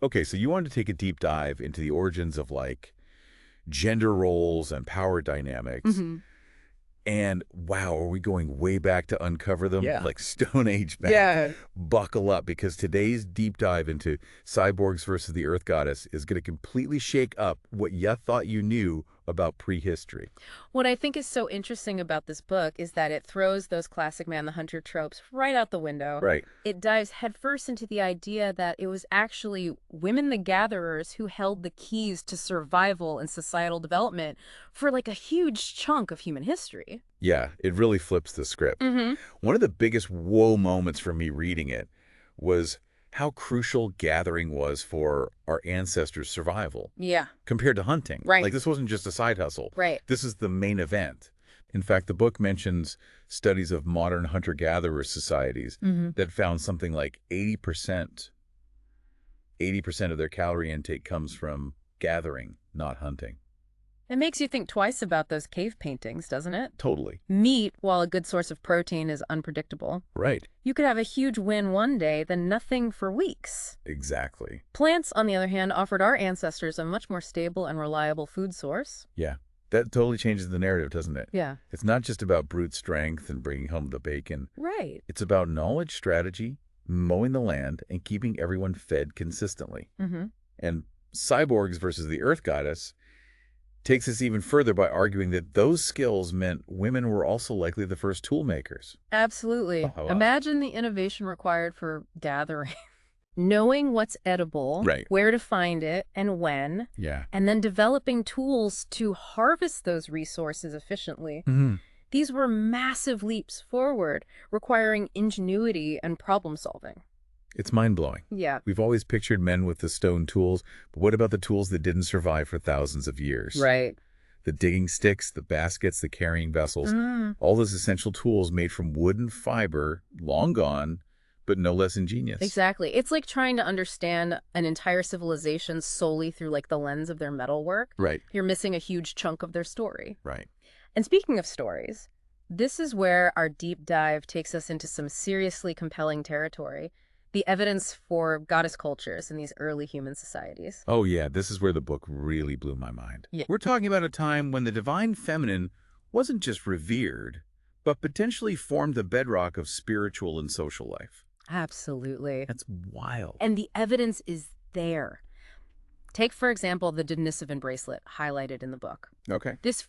Okay, so you wanted to take a deep dive into the origins of, like, gender roles and power dynamics. Hmm. And wow, are we going way back to uncover them? Yeah. Like Stone Age back. Yeah. Buckle up, because today's deep dive into cyborgs versus the Earth Goddess is going to completely shake up what you thought you knew about prehistory. What I think is so interesting about this book is that it throws those classic man the hunter tropes right out the window. Right. It dives headfirst into the idea that it was actually women the gatherers who held the keys to survival and societal development for like a huge chunk of human history. Yeah, it really flips the script. Mm-hmm. One of the biggest whoa moments for me reading it was how crucial gathering was for our ancestors' survival Yeah. compared to hunting. Right. Like, this wasn't just a side hustle. Right. This is the main event. In fact, the book mentions studies of modern hunter-gatherer societies Mm-hmm. that found something like 80% of their calorie intake comes from gathering, not hunting. It makes you think twice about those cave paintings, doesn't it? Totally. Meat, while a good source of protein, is unpredictable. Right. You could have a huge win one day, then nothing for weeks. Exactly. Plants, on the other hand, offered our ancestors a much more stable and reliable food source. Yeah. That totally changes the narrative, doesn't it? Yeah. It's not just about brute strength and bringing home the bacon. Right. It's about knowledge, strategy, mowing the land, and keeping everyone fed consistently. Mm-hmm. And Cyborgs versus the Earth Goddess takes us even further by arguing that those skills meant women were also likely the first tool makers. Absolutely. Oh, wow. Imagine the innovation required for gathering. Knowing what's edible, Right. where to find it, and when, Yeah. and then developing tools to harvest those resources efficiently. Mm-hmm. These were massive leaps forward, requiring ingenuity and problem solving. It's mind-blowing. Yeah. We've always pictured men with the stone tools, but what about the tools that didn't survive for thousands of years? Right. The digging sticks, the baskets, the carrying vessels, Mm. all those essential tools made from wood and fiber, long gone, but no less ingenious. Exactly. It's like trying to understand an entire civilization solely through like the lens of their metalwork. Right. You're missing a huge chunk of their story. Right. And speaking of stories, this is where our deep dive takes us into some seriously compelling territory. The evidence for goddess cultures in these early human societies. Oh yeah, this is where the book really blew my mind. Yeah. We're talking about a time when the divine feminine wasn't just revered, but potentially formed the bedrock of spiritual and social life. Absolutely. That's wild. And the evidence is there. Take, for example, the Denisovan bracelet highlighted in the book. Okay. This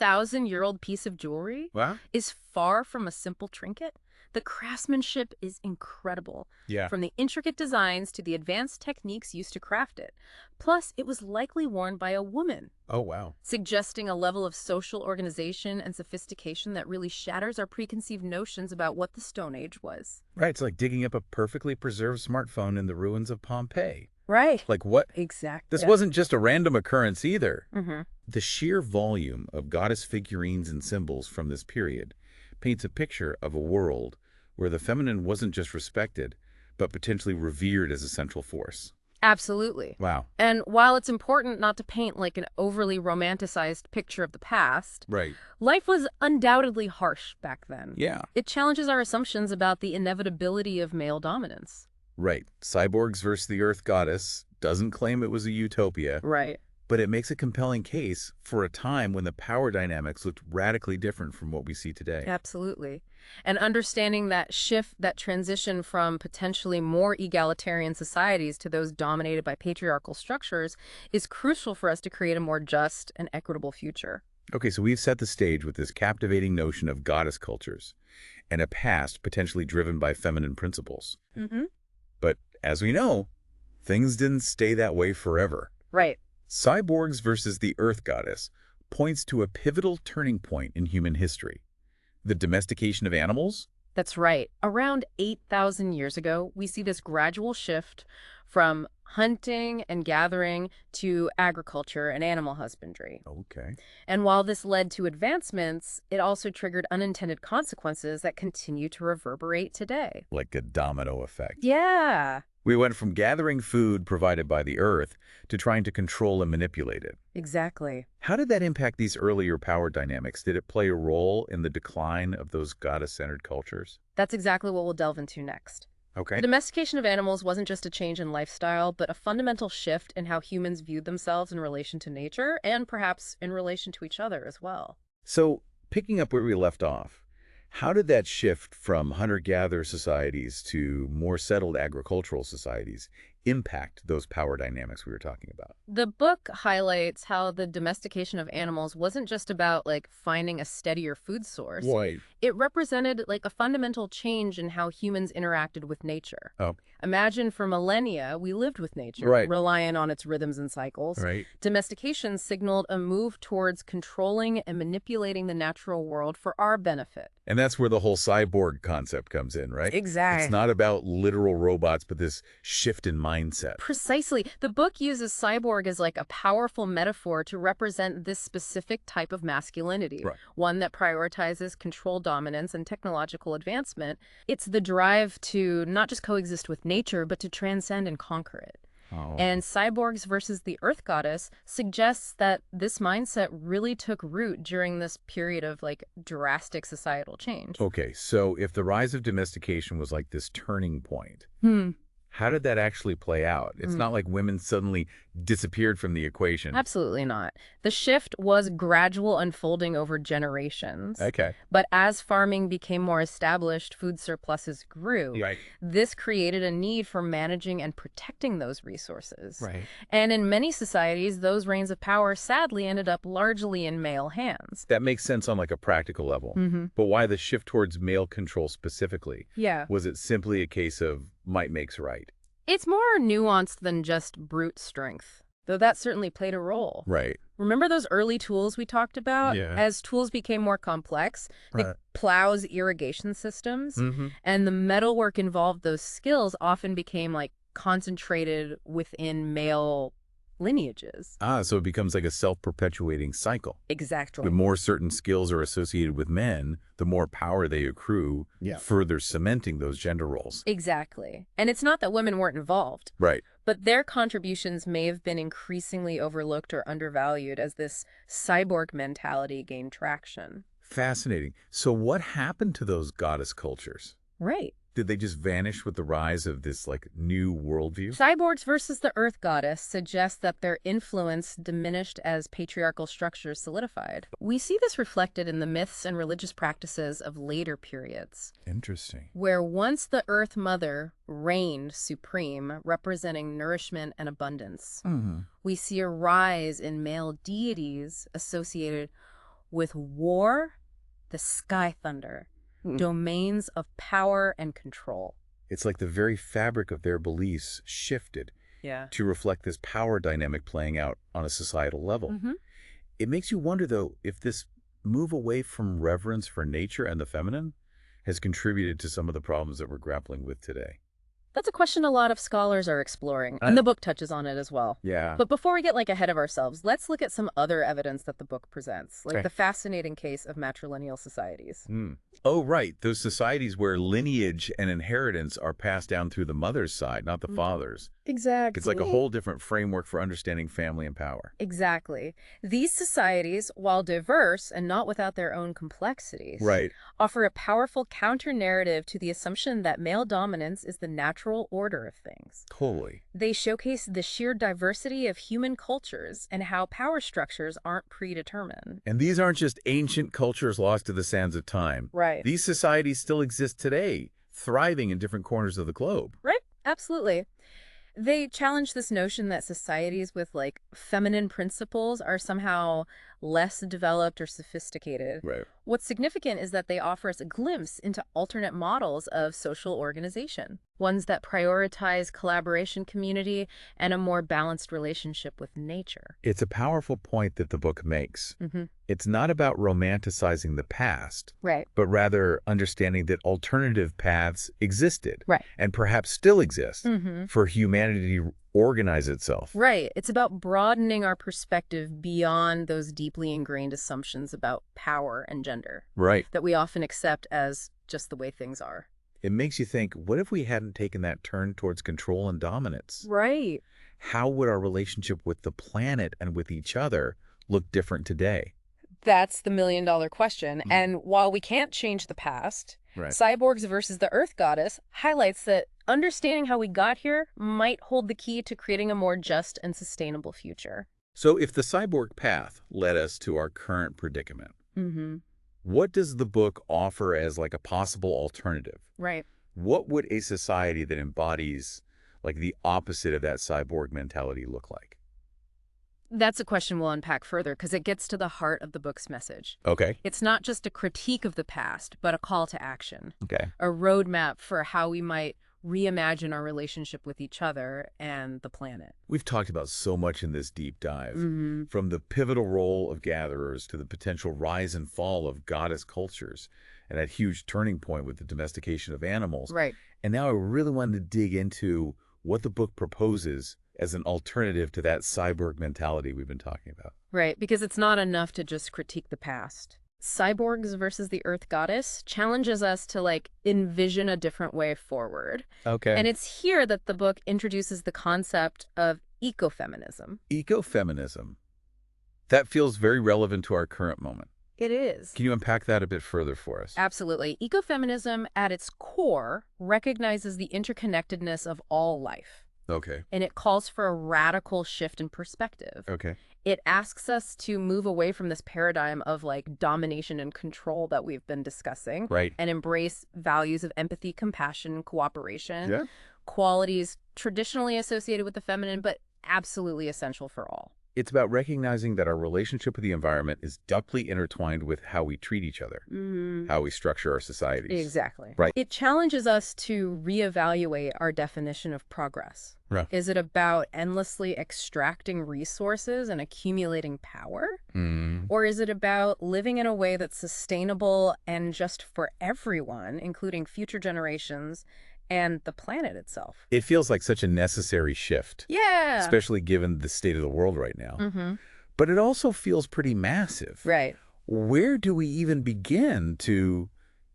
40,000-year-old piece of jewelry Wow. is far from a simple trinket. The craftsmanship is incredible, Yeah. from the intricate designs to the advanced techniques used to craft it. Plus, it was likely worn by a woman, Oh, wow. suggesting a level of social organization and sophistication that really shatters our preconceived notions about what the Stone Age was. Right, it's like digging up a perfectly preserved smartphone in the ruins of Pompeii. Right. Like what? Exactly. This wasn't just a random occurrence either. Mm-hmm. The sheer volume of goddess figurines and symbols from this period paints a picture of a world where the feminine wasn't just respected, but potentially revered as a central force. Absolutely. Wow. And while it's important not to paint like an overly romanticized picture of the past, Right. life was undoubtedly harsh back then. Yeah. It challenges our assumptions about the inevitability of male dominance. Right. Cyborgs versus the Earth Goddess doesn't claim it was a utopia, Right. but it makes a compelling case for a time when the power dynamics looked radically different from what we see today. Absolutely. And understanding that shift, that transition from potentially more egalitarian societies to those dominated by patriarchal structures is crucial for us to create a more just and equitable future. Okay, so we've set the stage with this captivating notion of goddess cultures and a past potentially driven by feminine principles. Mm-hmm. But as we know, things didn't stay that way forever. Right. Cyborgs versus the Earth Goddess points to a pivotal turning point in human history. The domestication of animals? That's right. Around 8,000 years ago, we see this gradual shift from hunting and gathering to agriculture and animal husbandry. Okay. And while this led to advancements, it also triggered unintended consequences that continue to reverberate today. Like a domino effect. Yeah, We went from gathering food provided by the earth to trying to control and manipulate it. exactly. How did that impact these earlier power dynamics? Did it play a role in the decline of those goddess-centered cultures? That's exactly what we'll delve into next. The Okay. domestication of animals wasn't just a change in lifestyle, but a fundamental shift in how humans viewed themselves in relation to nature and perhaps in relation to each other as well. So, picking up where we left off, how did that shift from hunter-gatherer societies to more settled agricultural societies impact those power dynamics we were talking about? The book highlights how the domestication of animals wasn't just about finding a steadier food source. Right. It represented a fundamental change in how humans interacted with nature. Oh, Imagine for millennia, we lived with nature, right. relying on its rhythms and cycles. Right. Domestication signaled a move towards controlling and manipulating the natural world for our benefit. And that's where the whole cyborg concept comes in, right? Exactly. It's not about literal robots, but this shift in mindset. Precisely. The book uses cyborg as a powerful metaphor to represent this specific type of masculinity, Right. one that prioritizes control dominance and technological advancement. It's the drive to not just coexist with nature, but to transcend and conquer it. Oh. And Cyborgs versus the Earth Goddess suggests that this mindset really took root during this period of drastic societal change. Okay, so if the rise of domestication was like this turning point, how did that actually play out? It's not like women suddenly disappeared from the equation. Absolutely not. The shift was gradual unfolding over generations. Okay. But as farming became more established, food surpluses grew. Right. This created a need for managing and protecting those resources. Right. And in many societies, those reins of power sadly ended up largely in male hands. That makes sense on like a practical level. But why the shift towards male control specifically? Yeah. Was it simply a case of might makes right? It's more nuanced than just brute strength, though that certainly played a role. Right. Remember those early tools we talked about? Yeah. As tools became more complex, Right. plows, irrigation systems, and the metalwork involved those skills often became concentrated within male lineages. So it becomes like a self-perpetuating cycle. Exactly. The more certain skills are associated with men, the more power they accrue, further cementing those gender roles. Exactly. And it's not that women weren't involved, Right. but their contributions may have been increasingly overlooked or undervalued as this cyborg mentality gained traction. Fascinating. So what happened to those goddess cultures? Right. Did they just vanish with the rise of this new worldview? Cyborgs versus the Earth Goddess suggests that their influence diminished as patriarchal structures solidified. We see this reflected in the myths and religious practices of later periods, Interesting. where once the Earth Mother reigned supreme, representing nourishment and abundance. We see a rise in male deities associated with war, the sky thunder, domains of power and control. It's like the very fabric of their beliefs shifted to reflect this power dynamic playing out on a societal level. It makes you wonder, though, if this move away from reverence for nature and the feminine has contributed to some of the problems that we're grappling with today. That's a question a lot of scholars are exploring, and the book touches on it as well. Yeah. But before we get ahead of ourselves, let's look at some other evidence that the book presents, Okay. the fascinating case of matrilineal societies. Oh, right. Those societies where lineage and inheritance are passed down through the mother's side, not the father's. Exactly. It's like a whole different framework for understanding family and power. Exactly. These societies, while diverse and not without their own complexities, Right. offer a powerful counter-narrative to the assumption that male dominance is the natural order of things. Totally. They showcase the sheer diversity of human cultures and how power structures aren't predetermined. And these aren't just ancient cultures lost to the sands of time. Right. These societies still exist today, thriving in different corners of the globe. Right? Absolutely. They challenge this notion that societies with feminine principles are somehow less developed or sophisticated. Right. What's significant is that they offer us a glimpse into alternate models of social organization, ones that prioritize collaboration, community, and a more balanced relationship with nature. It's a powerful point that the book makes. It's not about romanticizing the past, Right. but rather understanding that alternative paths existed Right. and perhaps still exist for humanity to organize itself. Right. It's about broadening our perspective beyond those deeply ingrained assumptions about power and gender Right. that we often accept as just the way things are. It makes you think, what if we hadn't taken that turn towards control and dominance? Right. How would our relationship with the planet and with each other look different today? That's the million-dollar question. And while we can't change the past, Right. Cyborgs versus the Earth Goddess highlights that understanding how we got here might hold the key to creating a more just and sustainable future. So if the cyborg path led us to our current predicament, what does the book offer as like a possible alternative? Right. What would a society that embodies like the opposite of that cyborg mentality look like? That's a question we'll unpack further because it gets to the heart of the book's message. Okay. It's not just a critique of the past, but a call to action. Okay. A roadmap for how we might reimagine our relationship with each other and the planet. We've talked about so much in this deep dive, Mm-hmm. from the pivotal role of gatherers to the potential rise and fall of goddess cultures and that huge turning point with the domestication of animals. Right. And now I really wanted to dig into what the book proposes as an alternative to that cyborg mentality we've been talking about. Right, because it's not enough to just critique the past. Cyborgs versus the Earth Goddess challenges us to envision a different way forward. Okay. And it's here that the book introduces the concept of ecofeminism. Ecofeminism. That feels very relevant to our current moment. It is. Can you unpack that a bit further for us? Absolutely. Ecofeminism, at its core, recognizes the interconnectedness of all life. Okay. And it calls for a radical shift in perspective. Okay. It asks us to move away from this paradigm of domination and control that we've been discussing. Right. And embrace values of empathy, compassion, cooperation. Yeah. Qualities traditionally associated with the feminine, but absolutely essential for all. It's about recognizing that our relationship with the environment is deeply intertwined with how we treat each other, how we structure our societies. Exactly. Right. It challenges us to reevaluate our definition of progress. Right. Is it about endlessly extracting resources and accumulating power? Or is it about living in a way that's sustainable and just for everyone, including future generations and the planet itself? It feels like such a necessary shift. Yeah. Especially given the state of the world right now. But it also feels pretty massive. Right. Where do we even begin to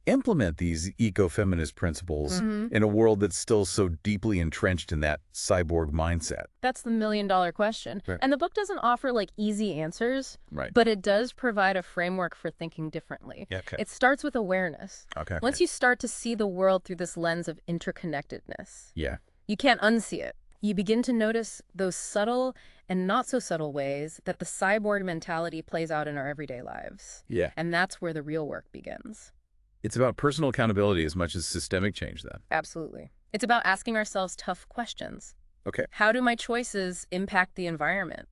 implement these eco-feminist principles in a world that's still so deeply entrenched in that cyborg mindset? That's the million-dollar question. Right. And the book doesn't offer easy answers, Right. but it does provide a framework for thinking differently. Yeah, okay. It starts with awareness. Okay. Once you start to see the world through this lens of interconnectedness, Yeah. you can't unsee it. You begin to notice those subtle and not so subtle ways that the cyborg mentality plays out in our everyday lives. Yeah. And that's where the real work begins. It's about personal accountability as much as systemic change then. Absolutely. It's about asking ourselves tough questions. Okay. How do my choices impact the environment?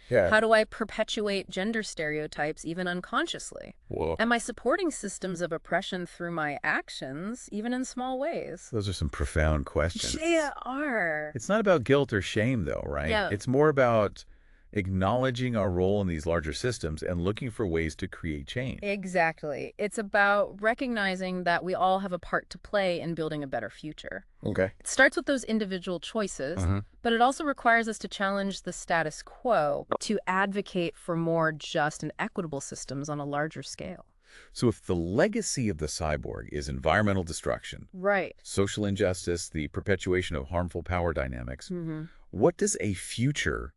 Yeah. How do I perpetuate gender stereotypes even unconsciously? Whoa. Am I supporting systems of oppression through my actions, even in small ways? Those are some profound questions. They are. It's not about guilt or shame, though, right? Yeah. It's more about acknowledging our role in these larger systems and looking for ways to create change. Exactly. It's about recognizing that we all have a part to play in building a better future. Okay. It starts with those individual choices, but it also requires us to challenge the status quo, to advocate for more just and equitable systems on a larger scale. So if the legacy of the cyborg is environmental destruction, Right. social injustice, the perpetuation of harmful power dynamics, what does a future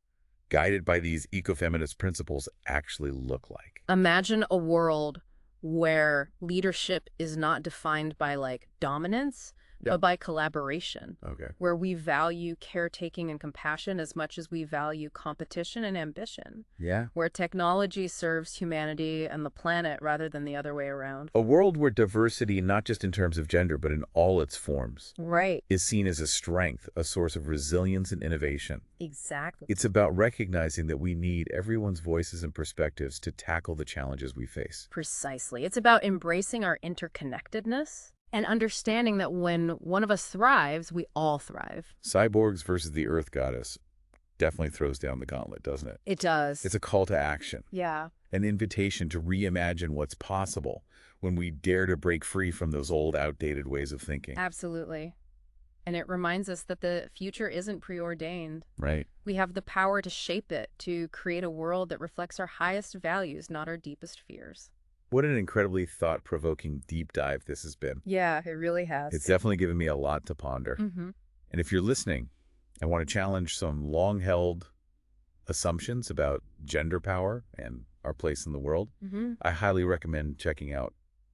guided by these ecofeminist principles actually look like? Imagine a world where leadership is not defined by dominance, but by collaboration. Okay. Where we value caretaking and compassion as much as we value competition and ambition. Yeah. Where technology serves humanity and the planet rather than the other way around. A world where diversity, not just in terms of gender, but in all its forms, Right. is seen as a strength, a source of resilience and innovation. Exactly. It's about recognizing that we need everyone's voices and perspectives to tackle the challenges we face. Precisely. It's about embracing our interconnectedness and understanding that when one of us thrives, we all thrive. Cyborgs versus the Earth Goddess definitely throws down the gauntlet, doesn't it? It does. It's a call to action, Yeah. an invitation to reimagine what's possible when we dare to break free from those old, outdated ways of thinking. Absolutely. And it reminds us that the future isn't preordained. Right. We have the power to shape it, to create a world that reflects our highest values, not our deepest fears. What an incredibly thought-provoking deep dive this has been. Yeah, it really has. It's definitely given me a lot to ponder. And if you're listening and want to challenge some long-held assumptions about gender power and our place in the world, I highly recommend checking out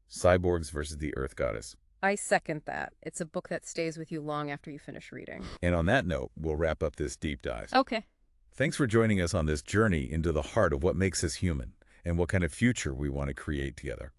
Cyborgs versus the Earth Goddess. I second that. It's a book that stays with you long after you finish reading. And on that note, we'll wrap up this deep dive. Okay. Thanks for joining us on this journey into the heart of what makes us human and what kind of future we want to create together.